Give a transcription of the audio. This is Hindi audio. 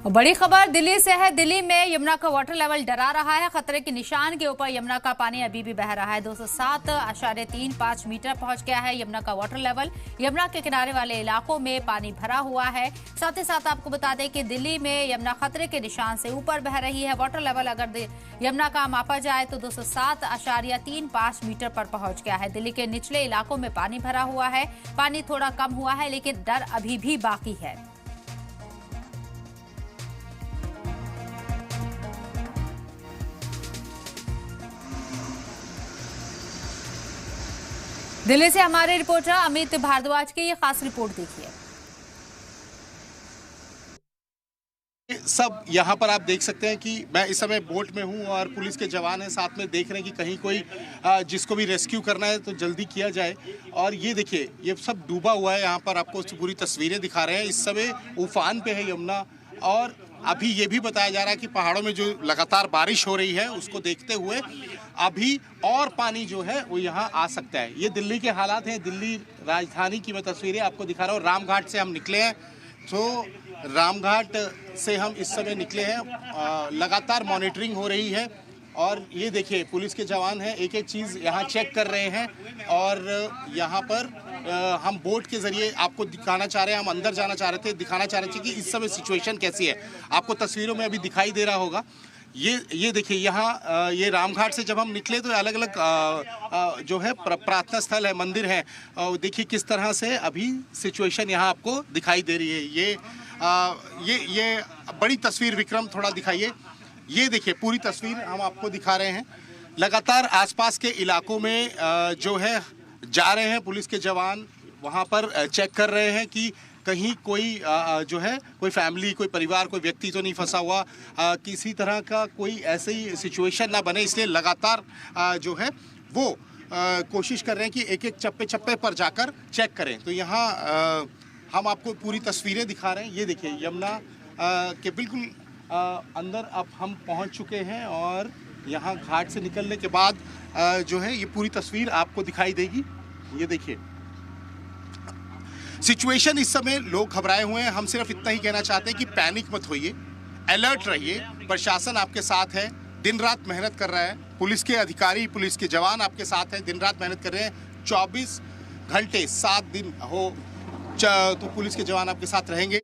बड़ी खबर दिल्ली से है। दिल्ली में यमुना का वाटर लेवल डरा रहा है। खतरे के निशान के ऊपर यमुना का पानी अभी भी बह रहा है। 207.35 मीटर पहुंच गया है यमुना का वाटर लेवल। यमुना के किनारे वाले इलाकों में पानी भरा हुआ है। साथ ही साथ आपको बता दें कि दिल्ली में यमुना खतरे के निशान से ऊपर बह रही है। वाटर लेवल अगर यमुना का मापा जाए तो 207.35 मीटर पर पहुंच गया है। दिल्ली के निचले इलाकों में पानी भरा हुआ है। पानी थोड़ा कम हुआ है, लेकिन डर अभी भी बाकी है। दिल्ली से हमारे रिपोर्टर अमित भारद्वाज की ये खास रिपोर्ट देखिए। सब यहाँ पर आप देख सकते हैं कि मैं इस समय बोट में हूँ और पुलिस के जवान हैं साथ में, देख रहे हैं कि कहीं कोई जिसको भी रेस्क्यू करना है तो जल्दी किया जाए। और ये देखिए, ये सब डूबा हुआ है। यहाँ पर आपको पूरी तस्वीरें दिखा रहे हैं। इस समय उफान पे है यमुना, और अभी ये भी बताया जा रहा है कि पहाड़ों में जो लगातार बारिश हो रही है उसको देखते हुए अभी और पानी जो है वो यहाँ आ सकता है। ये दिल्ली के हालात हैं। दिल्ली राजधानी की मैं तस्वीरें आपको दिखा रहा हूँ। रामघाट से हम निकले हैं, तो रामघाट से हम इस समय निकले हैं। लगातार मॉनिटरिंग हो रही है और ये देखिए पुलिस के जवान हैं, एक एक चीज़ यहाँ चेक कर रहे हैं। और यहाँ पर हम बोट के ज़रिए आपको दिखाना चाह रहे हैं, हम अंदर जाना चाह रहे थे, दिखाना चाह रहे थे कि इस समय सिचुएशन कैसी है। आपको तस्वीरों में अभी दिखाई दे रहा होगा। ये देखिए, यहाँ ये रामघाट से जब हम निकले तो अलग अलग जो है प्रार्थना स्थल है, मंदिर है। देखिए किस तरह से अभी सिचुएशन यहाँ आपको दिखाई दे रही है। ये बड़ी तस्वीर विक्रम थोड़ा दिखाइए। ये देखिए पूरी तस्वीर हम आपको दिखा रहे हैं। लगातार आसपास के इलाकों में जो है जा रहे हैं पुलिस के जवान, वहाँ पर चेक कर रहे हैं कि कहीं कोई जो है कोई फैमिली, कोई परिवार, कोई व्यक्ति तो नहीं फंसा हुआ, किसी तरह का कोई ऐसी सिचुएशन ना बने, इसलिए लगातार जो है वो कोशिश कर रहे हैं कि एक एक चप्पे चप्पे पर जाकर चेक करें। तो यहाँ हम आपको पूरी तस्वीरें दिखा रहे हैं। ये देखिए यमुना के बिल्कुल अंदर अब हम पहुँच चुके हैं और यहाँ घाट से निकलने के बाद जो है ये पूरी तस्वीर आपको दिखाई देगी। ये देखिए सिचुएशन, इस समय लोग घबराए हुए हैं। हम सिर्फ इतना ही कहना चाहते हैं कि पैनिक मत होइए, अलर्ट रहिए। प्रशासन आपके साथ है, दिन रात मेहनत कर रहा है। पुलिस के अधिकारी, पुलिस के जवान आपके साथ हैं, दिन रात मेहनत कर रहे हैं। 24 घंटे 7 दिन हो तो पुलिस के जवान आपके साथ रहेंगे।